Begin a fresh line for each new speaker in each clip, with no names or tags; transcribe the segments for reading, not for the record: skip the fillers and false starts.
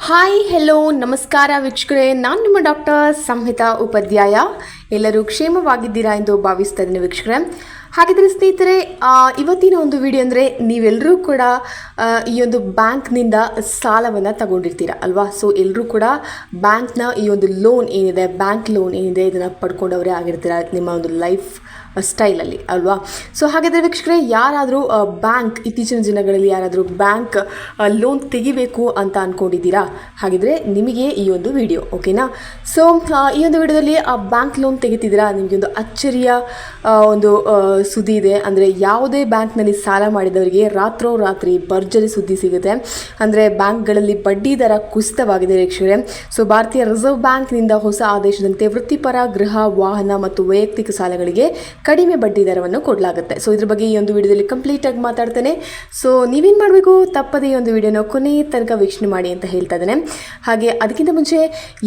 Hi hello ನಮಸ್ಕಾರ ವೀಕ್ಷಕರೇ, ನಾನು ನಿಮ್ಮ ಡಾಕ್ಟರ್ ಸಂಹಿತಾ ಉಪಾಧ್ಯಾಯ. ಎಲ್ಲರೂ ಕ್ಷೇಮವಾಗಿದ್ದೀರಾ ಎಂದು ಭಾವಿಸ್ತಾ ಇದ್ದೀನಿ ವೀಕ್ಷಕರೇ. ಹಾಗಿದ್ರೆ ಸ್ನೇಹಿತರೆ, ಇವತ್ತಿನ ಒಂದು ವಿಡಿಯೋ ಅಂದರೆ ನೀವೆಲ್ಲರೂ ಕೂಡ ಈ ಒಂದು ಬ್ಯಾಂಕ್ನಿಂದ ಸಾಲವನ್ನು ತಗೊಂಡಿರ್ತೀರ ಅಲ್ವಾ. ಸೊ ಎಲ್ಲರೂ ಕೂಡ ಬ್ಯಾಂಕ್ನ ಈ ಒಂದು ಲೋನ್ ಏನಿದೆ, ಬ್ಯಾಂಕ್ ಲೋನ್ ಏನಿದೆ, ಇದನ್ನು ಪಡ್ಕೊಂಡವರೇ ಆಗಿರ್ತೀರ ನಿಮ್ಮ ಒಂದು ಲೈಫ್ ಸ್ಟೈಲಲ್ಲಿ ಅಲ್ವಾ. ಸೊ ಹಾಗಾದರೆ ವೀಕ್ಷಕರೇ, ಯಾರಾದರೂ ಬ್ಯಾಂಕ್ ಇತ್ತೀಚಿನ ದಿನಗಳಲ್ಲಿ ಯಾರಾದರೂ ಬ್ಯಾಂಕ್ ಲೋನ್ ತೆಗಿಬೇಕು ಅಂತ ಅಂದ್ಕೊಂಡಿದ್ದೀರಾ? ಹಾಗಿದ್ರೆ ನಿಮಗೆ ಈ ಒಂದು ವಿಡಿಯೋ ಓಕೆನಾ. ಸೊ ಈ ಒಂದು ವಿಡಿಯೋದಲ್ಲಿ ಬ್ಯಾಂಕ್ ಲೋನ್ ತೆಗಿತಿದ್ದೀರಾ, ನಿಮಗೆ ಒಂದು ಅಚ್ಚರಿಯ ಒಂದು ಸುದ್ದಿ ಇದೆ. ಅಂದರೆ ಯಾವುದೇ ಬ್ಯಾಂಕ್ನಲ್ಲಿ ಸಾಲ ಮಾಡಿದವರಿಗೆ ರಾತ್ರೋರಾತ್ರಿ ಭರ್ಜರಿ ಸುದ್ದಿ ಸಿಗುತ್ತೆ. ಅಂದರೆ ಬ್ಯಾಂಕ್ಗಳಲ್ಲಿ ಬಡ್ಡಿ ದರ ಕುಸಿತವಾಗಿದೆ ವೀಕ್ಷಕರೇ. ಸೊ ಭಾರತೀಯ ರಿಸರ್ವ್ ಬ್ಯಾಂಕ್ನಿಂದ ಹೊಸ ಆದೇಶದಂತೆ ವೃತ್ತಿಪರ, ಗೃಹ, ವಾಹನ ಮತ್ತು ವೈಯಕ್ತಿಕ ಸಾಲಗಳಿಗೆ ಕಡಿಮೆ ಬಡ್ಡಿ ದರವನ್ನು ಕೊಡಲಾಗುತ್ತೆ. ಸೊ ಇದ್ರ ಬಗ್ಗೆ ಈ ಒಂದು ವಿಡಿಯೋದಲ್ಲಿ ಕಂಪ್ಲೀಟಾಗಿ ಮಾತಾಡ್ತೇನೆ. ಸೊ ನೀವೇನು ಮಾಡಬೇಕು, ತಪ್ಪದೇ ಈ ಒಂದು ವಿಡಿಯೋನ ಕೊನೆಯ ತನಕ ವೀಕ್ಷಣೆ ಮಾಡಿ ಅಂತ ಹೇಳ್ತಾ ಇದ್ದೇನೆ. ಹಾಗೆ ಅದಕ್ಕಿಂತ ಮುಂಚೆ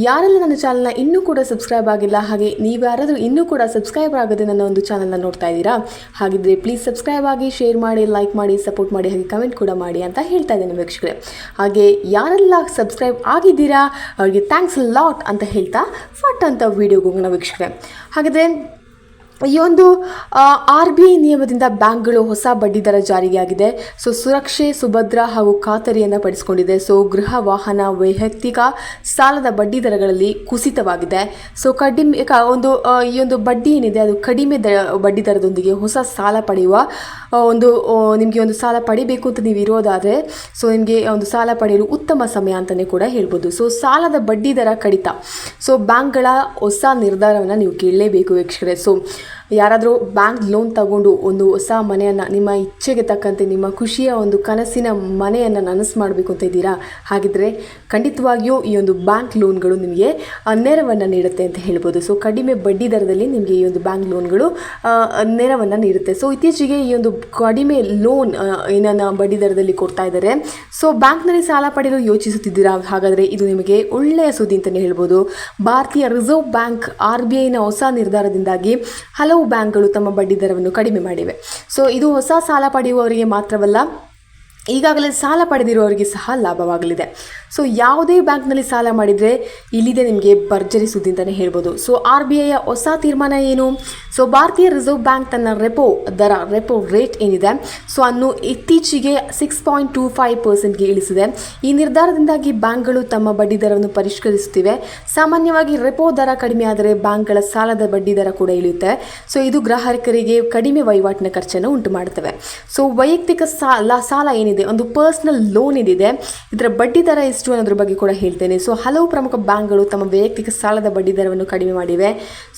ಯಾರೆಲ್ಲ ನನ್ನ ಚಾನಲ್ನ ಇನ್ನೂ ಕೂಡ ಸಬ್ಸ್ಕ್ರೈಬ್ ಆಗಿಲ್ಲ, ಹಾಗೆ ನೀವು ಯಾರಾದರೂ ಇನ್ನೂ ಕೂಡ ಸಬ್ಸ್ಕ್ರೈಬ್ ಆಗದೆ ನನ್ನ ಒಂದು ಚಾನಲ್ನ ನೋಡ್ತಾ ಇದ್ದೀರಾ, ಹಾಗಿದ್ರೆ ಪ್ಲೀಸ್ ಸಬ್ಸ್ಕ್ರೈಬ್ ಆಗಿ, ಶೇರ್ ಮಾಡಿ, ಲೈಕ್ ಮಾಡಿ, ಸಪೋರ್ಟ್ ಮಾಡಿ, ಹಾಗೆ ಕಮೆಂಟ್ ಕೂಡ ಮಾಡಿ ಅಂತ ಹೇಳ್ತಾ ಇದ್ದೇನೆ ವೀಕ್ಷಕರೇ. ಹಾಗೆ ಯಾರೆಲ್ಲ ಸಬ್ಸ್ಕ್ರೈಬ್ ಆಗಿದ್ದೀರಾ ಅವರಿಗೆ ಥ್ಯಾಂಕ್ಸ್ ಲಾಟ್ ಅಂತ ಹೇಳ್ತಾ ಫಟ್ ಅಂತ ವಿಡಿಯೋಗೆ ಹೋಗೋಣ ವೀಕ್ಷಕರೇ. ಹಾಗಾದರೆ ಈ ಒಂದು RBI ನಿಯಮದಿಂದ ಬ್ಯಾಂಕ್ಗಳು ಹೊಸ ಬಡ್ಡಿದರ ಜಾರಿಗೆ ಆಗಿದೆ. ಸೊ ಸುರಕ್ಷೆ, ಸುಭದ್ರ ಹಾಗೂ ಖಾತರಿಯನ್ನು ಪಡಿಸಿಕೊಂಡಿದೆ. ಸೊ ಗೃಹ, ವಾಹನ, ವೈಯಕ್ತಿಕ ಸಾಲದ ಬಡ್ಡಿ ದರಗಳಲ್ಲಿ ಕುಸಿತವಾಗಿದೆ. ಸೊ ಕಡಿಮೆ ಒಂದು ಈ ಒಂದು ಬಡ್ಡಿ ಏನಿದೆ ಅದು ಕಡಿಮೆ ಬಡ್ಡಿ ದರದೊಂದಿಗೆ ಹೊಸ ಸಾಲ ಪಡೆಯುವ ಒಂದು ನಿಮಗೆ ಒಂದು ಸಾಲ ಪಡಿಬೇಕು ಅಂತ ನೀವು ಇರೋದಾದರೆ ಸೊ ನಿಮಗೆ ಒಂದು ಸಾಲ ಪಡೆಯಲು ಉತ್ತಮ ಸಮಯ ಅಂತಲೇ ಕೂಡ ಹೇಳ್ಬೋದು. ಸೊ ಸಾಲದ ಬಡ್ಡಿ ದರ ಕಡಿತ, ಸೊ ಬ್ಯಾಂಕ್ಗಳ ಹೊಸ ನಿರ್ಧಾರವನ್ನು ನೀವು ಕೇಳಲೇಬೇಕು ವೀಕ್ಷಕರೇ. ಸೊ ಯಾರಾದರೂ ಬ್ಯಾಂಕ್ ಲೋನ್ ತಗೊಂಡು ಒಂದು ಹೊಸ ಮನೆಯನ್ನು ನಿಮ್ಮ ಇಚ್ಛೆಗೆ ತಕ್ಕಂತೆ ನಿಮ್ಮ ಖುಷಿಯ ಒಂದು ಕನಸಿನ ಮನೆಯನ್ನು ನನಸು ಮಾಡಬೇಕು ಅಂತ ಇದ್ದೀರಾ, ಹಾಗಿದ್ರೆ ಖಂಡಿತವಾಗಿಯೂ ಈ ಒಂದು ಬ್ಯಾಂಕ್ ಲೋನ್ಗಳು ನಿಮಗೆ ನೆರವನ್ನು ನೀಡುತ್ತೆ ಅಂತ ಹೇಳ್ಬೋದು. ಸೊ ಕಡಿಮೆ ಬಡ್ಡಿ ದರದಲ್ಲಿ ನಿಮಗೆ ಈ ಒಂದು ಬ್ಯಾಂಕ್ ಲೋನ್ಗಳು ನೆರವನ್ನು ನೀಡುತ್ತೆ. ಸೊ ಇತ್ತೀಚೆಗೆ ಈ ಒಂದು ಕಡಿಮೆ ಲೋನ್ ಏನನ್ನು ಬಡ್ಡಿ ದರದಲ್ಲಿ ಕೊಡ್ತಾ ಇದ್ದಾರೆ. ಸೊ ಬ್ಯಾಂಕ್ನಲ್ಲಿ ಸಾಲ ಪಡೆಯಲು ಯೋಚಿಸುತ್ತಿದ್ದೀರಾ, ಹಾಗಾದರೆ ಇದು ನಿಮಗೆ ಒಳ್ಳೆಯ ಸುದ್ದಿ ಅಂತಲೇ ಹೇಳ್ಬೋದು. ಭಾರತೀಯ ರಿಸರ್ವ್ ಬ್ಯಾಂಕ್ RBIನ ಹೊಸ ನಿರ್ಧಾರದಿಂದಾಗಿ ಹಲವು ಬ್ಯಾಂಕ್ಗಳು ತಮ್ಮ ಬಡ್ಡಿ ದರವನ್ನು ಕಡಿಮೆ ಮಾಡಿವೆ. ಸೊ ಇದು ಹೊಸ ಸಾಲ ಪಡೆಯುವವರಿಗೆ ಮಾತ್ರವಲ್ಲ, ಈಗಾಗಲೇ ಸಾಲ ಪಡೆದಿರುವವರಿಗೆ ಸಹ ಲಾಭವಾಗಲಿದೆ. ಸೊ ಯಾವುದೇ ಬ್ಯಾಂಕ್ನಲ್ಲಿ ಸಾಲ ಮಾಡಿದರೆ ಇಲ್ಲಿದೆ ನಿಮಗೆ ಭರ್ಜರಿ ಸುದ್ದಿ ಅಂತಲೇ ಹೇಳ್ಬೋದು. ಸೊ RBIಯ ಹೊಸ ತೀರ್ಮಾನ ಏನು? ಸೊ ಭಾರತೀಯ ರಿಸರ್ವ್ ಬ್ಯಾಂಕ್ ತನ್ನ ರೆಪೋ ರೇಟ್ ಏನಿದೆ ಸೊ ಅನ್ನು ಇತ್ತೀಚೆಗೆ 6.25%ಗೆ ಇಳಿಸಿದೆ. ಈ ನಿರ್ಧಾರದಿಂದಾಗಿ ಬ್ಯಾಂಕ್ಗಳು ತಮ್ಮ ಬಡ್ಡಿ ದರವನ್ನು ಪರಿಷ್ಕರಿಸುತ್ತಿವೆ. ಸಾಮಾನ್ಯವಾಗಿ ರೆಪೋ ದರ ಕಡಿಮೆ ಆದರೆ ಬ್ಯಾಂಕ್ಗಳ ಸಾಲದ ಬಡ್ಡಿ ದರ ಕೂಡ ಇಳಿಯುತ್ತೆ. ಸೊ ಇದು ಗ್ರಾಹಕರಿಗೆ ಕಡಿಮೆ ವಹಿವಾಟಿನ ಖರ್ಚನ್ನು ಉಂಟು ಮಾಡುತ್ತವೆ. ಸೊ ವೈಯಕ್ತಿಕ ಸಾಲ ಏನಿದೆ, ಒಂದು ಪರ್ಸನಲ್ ಲೋನ್ ಏನಿದೆ, ಇದರ ಬಡ್ಡಿ ದರ ಎಷ್ಟು ಅನ್ನೋದ್ರ ಬಗ್ಗೆ ಕೂಡ ಹೇಳ್ತೇನೆ. ಸೊ ಹಲವು ಪ್ರಮುಖ ಬ್ಯಾಂಕ್ಗಳು ತಮ್ಮ ವೈಯಕ್ತಿಕ ಸಾಲದ ಬಡ್ಡಿ ದರವನ್ನು ಕಡಿಮೆ ಮಾಡಿವೆ.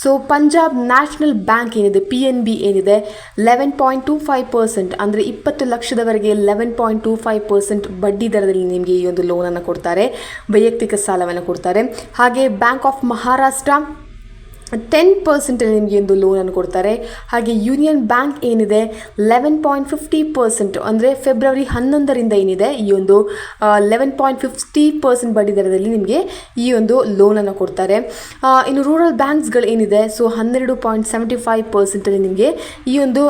ಸೊ ಪಂಜಾಬ್ ನ್ಯಾಷನಲ್ ಬ್ಯಾಂಕ್ ಏನಿದೆ, PNB ಏನಿದೆ, 11.25%, ಅಂದರೆ 20 ಲಕ್ಷದವರೆಗೆ 11.25% ಬಡ್ಡಿ ದರದಲ್ಲಿ ನಿಮಗೆ ಈ ಒಂದು ಲೋನನ್ನು ಕೊಡ್ತಾರೆ, ವೈಯಕ್ತಿಕ ಸಾಲವನ್ನು ಕೊಡ್ತಾರೆ. ಹಾಗೆ ಬ್ಯಾಂಕ್ ಆಫ್ ಮಹಾರಾಷ್ಟ್ರ 10% ನಿಮಗೆ ಒಂದು ಲೋನನ್ನು ಕೊಡ್ತಾರೆ. ಹಾಗೆ ಯೂನಿಯನ್ ಬ್ಯಾಂಕ್ ಏನಿದೆ 11.50%, ಅಂದರೆ ಫೆಬ್ರವರಿ 11ರಿಂದ ಏನಿದೆ ಈ ಒಂದು 11.50% ಬಡ್ಡಿ ದರದಲ್ಲಿ ನಿಮಗೆ ಈ ಒಂದು ಲೋನನ್ನು ಕೊಡ್ತಾರೆ. ಇನ್ನು ರೂರಲ್ ಬ್ಯಾಂಕ್ಸ್ಗಳು ಏನಿದೆ ಸೊ 12.75% ನಿಮಗೆ ಈ ಒಂದು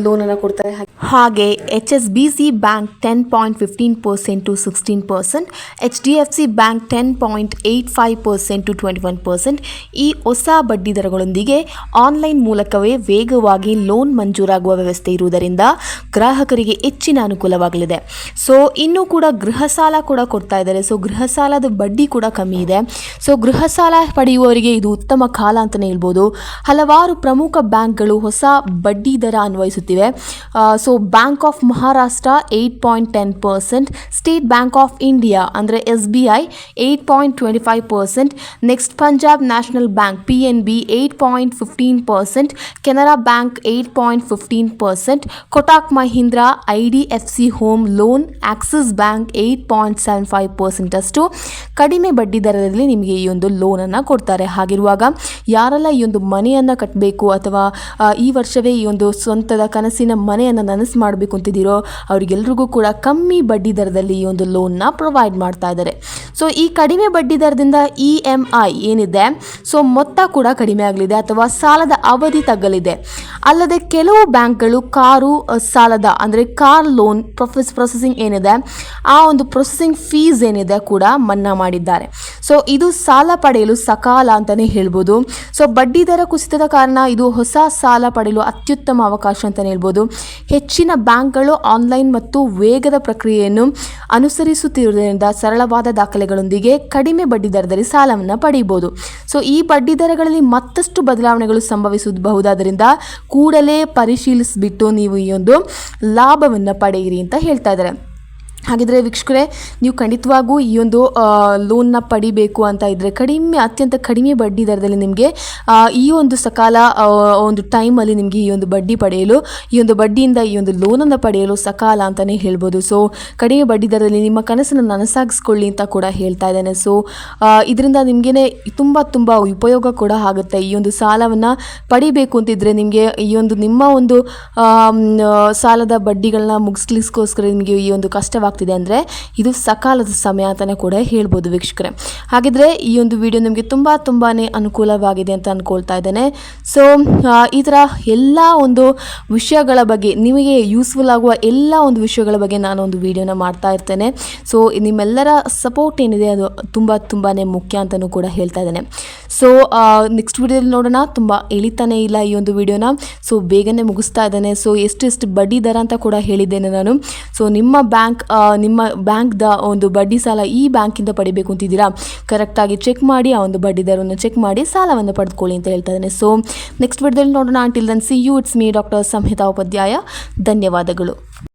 ಲೋನನ್ನು ಕೊಡ್ತಾರೆ. ಹಾಗೆ HSBC bank 10.15% to 16%, HDFC bank 10.85% to 21%. ಈ ಹೊಸ ಬಡ್ಡಿ ದರಗಳೊಂದಿಗೆ ಆನ್ಲೈನ್ ಮೂಲಕವೇ ವೇಗವಾಗಿ ಲೋನ್ ಮಂಜೂರಾಗುವ ವ್ಯವಸ್ಥೆ ಇರುವುದರಿಂದ ಗ್ರಾಹಕರಿಗೆ ಹೆಚ್ಚಿನ ಅನುಕೂಲವಾಗಲಿದೆ. ಸೊ ಇನ್ನೂ ಕೂಡ ಗೃಹ ಸಾಲ ಕೂಡ ಕೊಡ್ತಾ ಇದ್ದಾರೆ. ಸೊ ಗೃಹ ಸಾಲದ ಬಡ್ಡಿ ಕೂಡ ಕಮ್ಮಿ ಇದೆ. ಸೊ ಗೃಹ ಸಾಲ ಪಡೆಯುವವರಿಗೆ ಇದು ಉತ್ತಮ ಕಾಲ ಅಂತಲೇ ಹೇಳ್ಬೋದು. ಹಲವಾರು ಪ್ರಮುಖ ಬ್ಯಾಂಕ್ಗಳು ಹೊಸ ಬಡ್ಡಿ ದರ ಅನ್ವಯಿಸುತ್ತಿವೆ. So Bank of Maharashtra 8.10%, State Bank of India ಅಂದರೆ SBI 8.25%, next Punjab National Bank PNB 8.15%, Canara Bank 8.15%, Kotak Mahindra, IDFC home loan, Axis Bank 8.75% ಅಷ್ಟು ಕಡಿಮೆ ಬಡ್ಡಿ ದರದಲ್ಲಿ ನಿಮಗೆ ಈ ಒಂದು ಲೋನನ್ನು ಕೊಡ್ತಾರೆ. ಹಾಗಿರುವಾಗ ಯಾರೆಲ್ಲ ಈ ಒಂದು ಮನೆಯನ್ನು ಕಟ್ಟಬೇಕು ಅಥವಾ ಈ ವರ್ಷವೇ ಈ ಒಂದು ಸ್ವಂತದ ಕನಸಿನ ಮನೆಯನ್ನು ನನಸು ಮಾಡಬೇಕು ಅಂತಿದ್ದೀರೋ ಅವರಿಗೆಲ್ರಿಗೂ ಕೂಡ ಕಮ್ಮಿ ಬಡ್ಡಿ ದರದಲ್ಲಿ ಈ ಒಂದು ಲೋನ್ನ ಪ್ರೊವೈಡ್ ಮಾಡ್ತಾ ಇದ್ದಾರೆ. ಸೊ ಈ ಕಡಿಮೆ ಬಡ್ಡಿ ದರದಿಂದ EMI ಏನಿದೆ ಸೊ ಮೊತ್ತ ಕೂಡ ಕಡಿಮೆ ಆಗಲಿದೆ ಅಥವಾ ಸಾಲದ ಅವಧಿ ತಗ್ಗಲಿದೆ. ಅಲ್ಲದೆ ಕೆಲವು ಬ್ಯಾಂಕ್ಗಳು ಕಾರು ಸಾಲದ ಅಂದರೆ ಕಾರ್ ಲೋನ್ ಪ್ರೊಸೆಸಿಂಗ್ ಏನಿದೆ ಆ ಒಂದು ಪ್ರೊಸೆಸಿಂಗ್ ಫೀಸ್ ಏನಿದೆ ಕೂಡ ಮನ್ನಾ ಮಾಡಿದ್ದಾರೆ. ಸೊ ಇದು ಸಾಲ ಪಡೆಯಲು ಸಕಾಲ ಅಂತಲೇ ಹೇಳ್ಬೋದು. ಸೊ ಬಡ್ಡಿ ದರ ಕುಸಿತದ ಕಾರಣ ಇದು ಹೊಸ ಸಾಲ ಪಡೆಯಲು ಅತ್ಯುತ್ತಮ ಅವಕಾಶ ಅಂತಲೇ ಹೇಳ್ಬೋದು. ಹೆಚ್ಚಿನ ಬ್ಯಾಂಕ್ಗಳು ಆನ್ಲೈನ್ ಮತ್ತು ವೇಗದ ಪ್ರಕ್ರಿಯೆಯನ್ನು ಅನುಸರಿಸುತ್ತಿರುವುದರಿಂದ ಸರಳವಾದ ದಾಖಲೆಗಳೊಂದಿಗೆ ಕಡಿಮೆ ಬಡ್ಡಿ ದರದಲ್ಲಿ ಸಾಲವನ್ನು ಪಡೆಯಬಹುದು. ಸೊ ಈ ಬಡ್ಡಿ ದರಗಳಲ್ಲಿ ಮತ್ತಷ್ಟು ಬದಲಾವಣೆಗಳು ಸಂಭವಿಸಬಹುದಾದ್ದರಿಂದ ಕೂಡಲೇ ಪರಿಶೀಲಿಸಿಬಿಟ್ಟು ನೀವು ಈ ಒಂದು ಲಾಭವನ್ನು ಪಡೆಯಿರಿ ಅಂತ ಹೇಳ್ತಾ ಇದ್ದಾರೆ. ಹಾಗಿದ್ರೆ ವೀಕ್ಷಕರೇ, ನೀವು ಖಂಡಿತವಾಗೂ ಈ ಒಂದು ಲೋನ್ನ ಪಡಿಬೇಕು ಅಂತ ಇದ್ದರೆ ಅತ್ಯಂತ ಕಡಿಮೆ ಬಡ್ಡಿ ದರದಲ್ಲಿ ನಿಮಗೆ ಈ ಒಂದು ಸಕಾಲ ಒಂದು ಟೈಮಲ್ಲಿ ನಿಮಗೆ ಈ ಒಂದು ಬಡ್ಡಿ ಪಡೆಯಲು ಈ ಒಂದು ಬಡ್ಡಿಯಿಂದ ಈ ಒಂದು ಲೋನನ್ನು ಪಡೆಯಲು ಸಕಾಲ ಅಂತಲೇ ಹೇಳ್ಬೋದು. ಸೊ ಕಡಿಮೆ ಬಡ್ಡಿ ದರದಲ್ಲಿ ನಿಮ್ಮ ಕನಸನ್ನು ನನಸಾಗಿಸ್ಕೊಳ್ಳಿ ಅಂತ ಕೂಡ ಹೇಳ್ತಾ ಇದ್ದೇನೆ. ಸೊ ಇದರಿಂದ ನಿಮಗೇ ತುಂಬ ಉಪಯೋಗ ಕೂಡ ಆಗುತ್ತೆ. ಈ ಒಂದು ಸಾಲವನ್ನು ಪಡಿಬೇಕು ಅಂತಿದ್ರೆ ನಿಮಗೆ ಈ ಒಂದು ನಿಮ್ಮ ಒಂದು ಸಾಲದ ಬಡ್ಡಿಗಳನ್ನ ಮುಗಿಸ್ಲಿಕ್ಕೋಸ್ಕರ ನಿಮಗೆ ಈ ಒಂದು ಕಷ್ಟವಾಗ್ತಿದೆ ಅಂದರೆ ಇದು ಸಕಾಲದ ಸಮಯ ಅಂತಲೇ ಕೂಡ ಹೇಳ್ಬೋದು ವೀಕ್ಷಕರೇ. ಹಾಗಿದ್ರೆ ಈ ಒಂದು ವಿಡಿಯೋ ನಿಮಗೆ ತುಂಬಾ ಅನುಕೂಲವಾಗಿದೆ ಅಂತ ಅಂದ್ಕೊಳ್ತಾ ಇದ್ದೇನೆ. ಸೊ ಈ ಥರ ಎಲ್ಲ ಒಂದು ವಿಷಯಗಳ ಬಗ್ಗೆ ನಿಮಗೆ ಯೂಸ್ಫುಲ್ ಆಗುವ ಎಲ್ಲ ಒಂದು ವಿಷಯಗಳ ಬಗ್ಗೆ ನಾನು ಒಂದು ವಿಡಿಯೋನ ಮಾಡ್ತಾ ಇರ್ತೇನೆ. ಸೊ ನಿಮ್ಮೆಲ್ಲರ ಸಪೋರ್ಟ್ ಏನಿದೆ ಅದು ತುಂಬಾ ಮುಖ್ಯ ಅಂತಲೂ ಕೂಡ ಹೇಳ್ತಾ ಇದ್ದೇನೆ. ಸೊ ನೆಕ್ಸ್ಟ್ ವಿಡಿಯೋದಲ್ಲಿ ನೋಡೋಣ. ತುಂಬ ಎಳಿತಾನೆ ಇಲ್ಲ ಈ ಒಂದು ವಿಡಿಯೋನ. ಸೊ ಬೇಗನೆ ಮುಗಿಸ್ತಾ ಇದ್ದೇನೆ. ಸೊ ಎಷ್ಟು ಬಡ್ಡಿ ದರ ಅಂತ ಕೂಡ ಹೇಳಿದ್ದೇನೆ ನಾನು. ಸೊ ನಿಮ್ಮ ಬ್ಯಾಂಕ್ದ ಒಂದು ಬಡ್ಡಿ ಸಾಲ ಈ ಬ್ಯಾಂಕಿಂದ ಪಡಿಬೇಕು ಅಂತಿದ್ದೀರಾ, ಕರೆಕ್ಟಾಗಿ ಚೆಕ್ ಮಾಡಿ ಆ ಒಂದು ಬಡ್ಡಿ ದರವನ್ನು ಚೆಕ್ ಮಾಡಿ ಸಾಲವನ್ನು ಪಡೆದುಕೊಳ್ಳಿ ಅಂತ ಹೇಳ್ತಾ ಇದ್ದೇನೆ. ಸೊ ನೆಕ್ಸ್ಟ್ ವಿಡಿಯೋದಲ್ಲಿ ನೋಡೋಣ. Until then see you, it's me doctor Samhita Upadhyaya. ಧನ್ಯವಾದಗಳು.